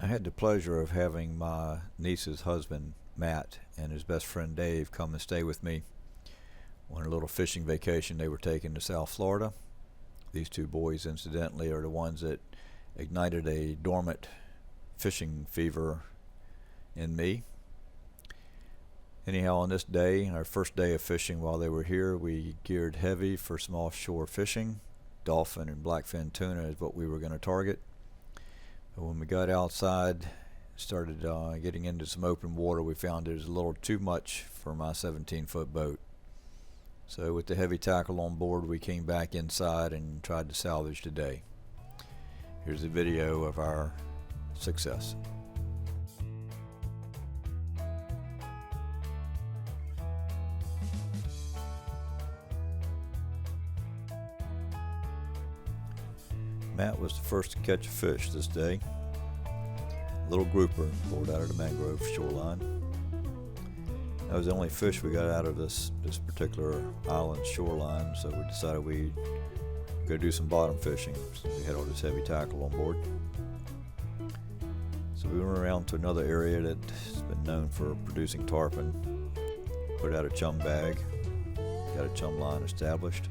had the pleasure of having my niece's husband, Matt, and his best friend Dave come and stay with me on a little fishing vacation they were taking to South Florida. These two boys, incidentally, are the ones that ignited a dormant fishing fever in me. Anyhow, on this day, our first day of fishing while they were here, we geared heavy for some offshore fishing. Dolphin and blackfin tuna is what we were going to target. But when we got outside, started getting into some open water, we found it was a little too much for my 17-foot boat. So with the heavy tackle on board, we came back inside and tried to salvage the day. Here's a video of our success. Matt was the first to catch a fish this day. A little grouper pulled out of the mangrove shoreline. That was the only fish we got out of this particular island shoreline, so we decided we'd go do some bottom fishing. So we had all this heavy tackle on board. So we went around to another area that's been known for producing tarpon. Put out a chum bag, got a chum line established.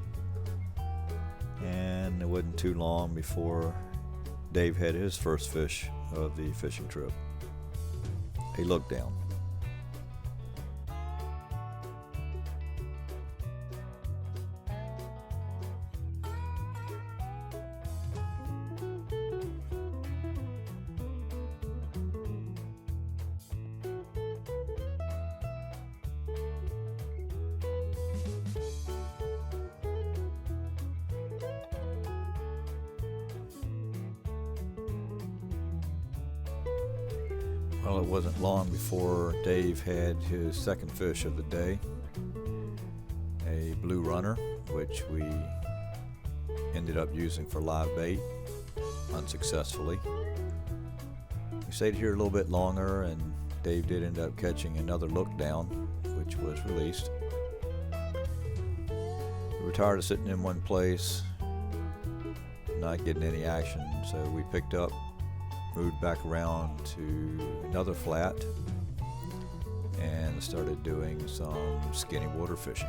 And it wasn't too long before Dave had his first fish of the fishing trip. He looked down. Well, it wasn't long before Dave had his second fish of the day, a blue runner, which we ended up using for live bait, unsuccessfully. We stayed here a little bit longer, and Dave did end up catching another look down, which was released. We were tired of sitting in one place, not getting any action, so we picked up, moved back around to another flat, and started doing some skinny water fishing.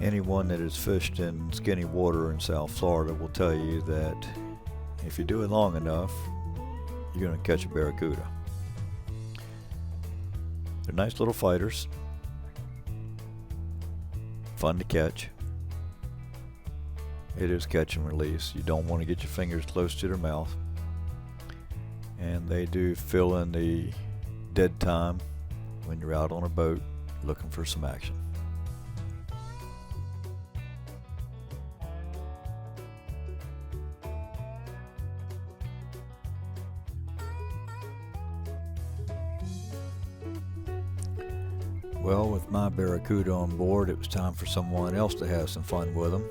Anyone that has fished in skinny water in South Florida will tell you that if you do it long enough, you're going to catch a barracuda. They're nice little fighters, fun to catch. It is catch and release. You don't want to get your fingers close to their mouth. And they do fill in the dead time when you're out on a boat looking for some action. Well, with my barracuda on board, it was time for someone else to have some fun with them.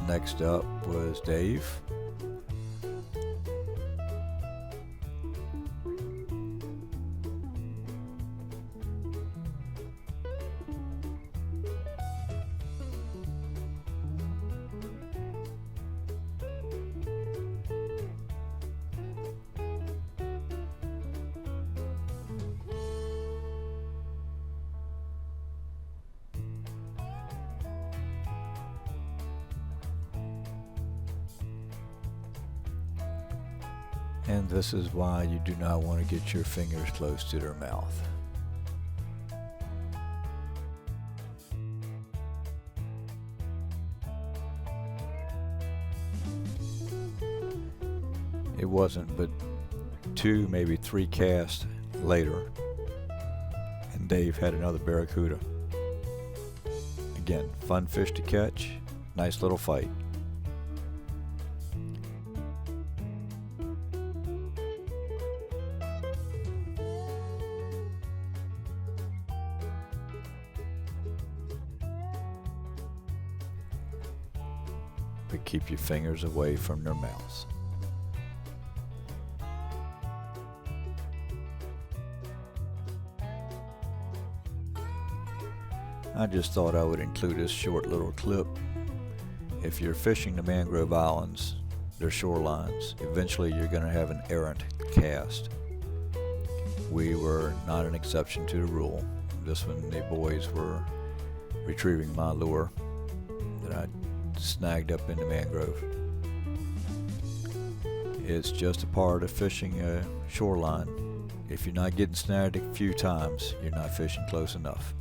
Next up was Dave. And this is why you do not want to get your fingers close to their mouth. It wasn't but 2, maybe 3 casts later, and Dave had another barracuda. Again, fun fish to catch, nice little fight. But keep your fingers away from their mouths. I just thought I would include this short little clip. If you're fishing the mangrove islands, their shorelines, eventually you're going to have an errant cast. We were not an exception to the rule. This one, the boys were retrieving my lure that I snagged up in the mangrove. It's just a part of fishing a shoreline. If you're not getting snagged a few times, you're not fishing close enough.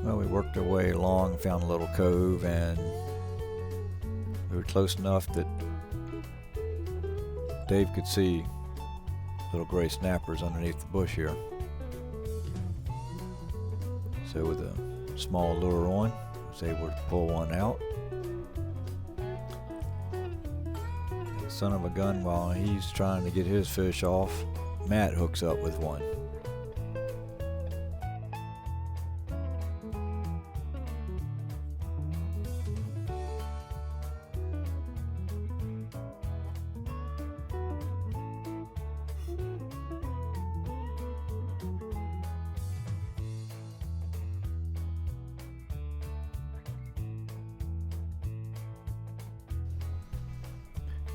Well, we worked our way along, found a little cove, and we were close enough that Dave could see little gray snappers underneath the bush here. So with a small lure on, I was able to pull one out. Son of a gun, while he's trying to get his fish off, Matt hooks up with one.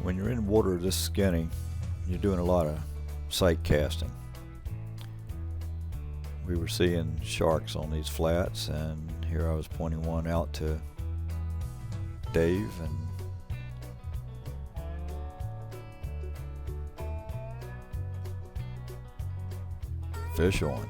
When you're in water this skinny, you're doing a lot of sight casting. We were seeing sharks on these flats, and here I was pointing one out to Dave, and fish on.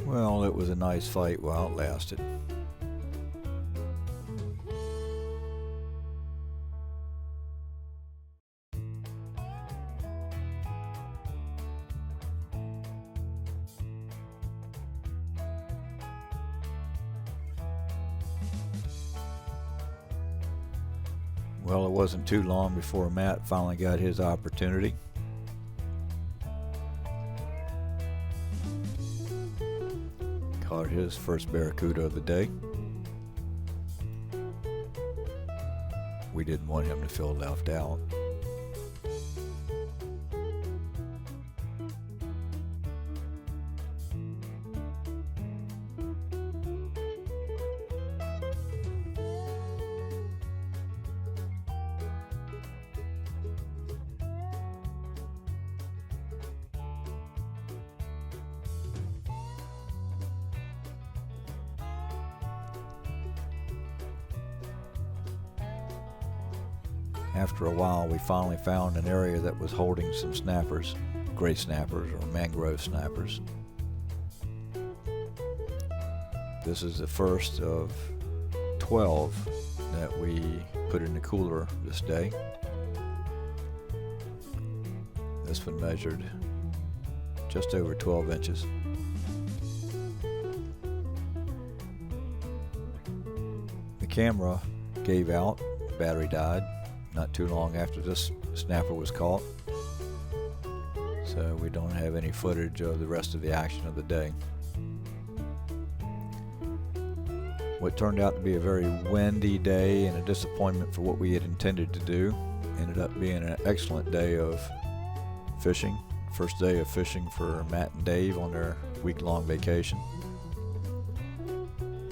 Well, it was a nice fight while it lasted. Well, it wasn't too long before Matt finally got his opportunity. Caught his first barracuda of the day. We didn't want him to feel left out. After a while, we finally found an area that was holding some snappers, gray snappers or mangrove snappers. This is the first of 12 that we put in the cooler this day. This one measured just over 12 inches. The camera gave out, the battery died not too long after this snapper was caught, so we don't have any footage of the rest of the action of the day. What turned out to be a very windy day and a disappointment for what we had intended to do ended up being an excellent day of fishing. First day of fishing for Matt and Dave on their week-long vacation.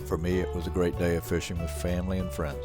For me, it was a great day of fishing with family and friends.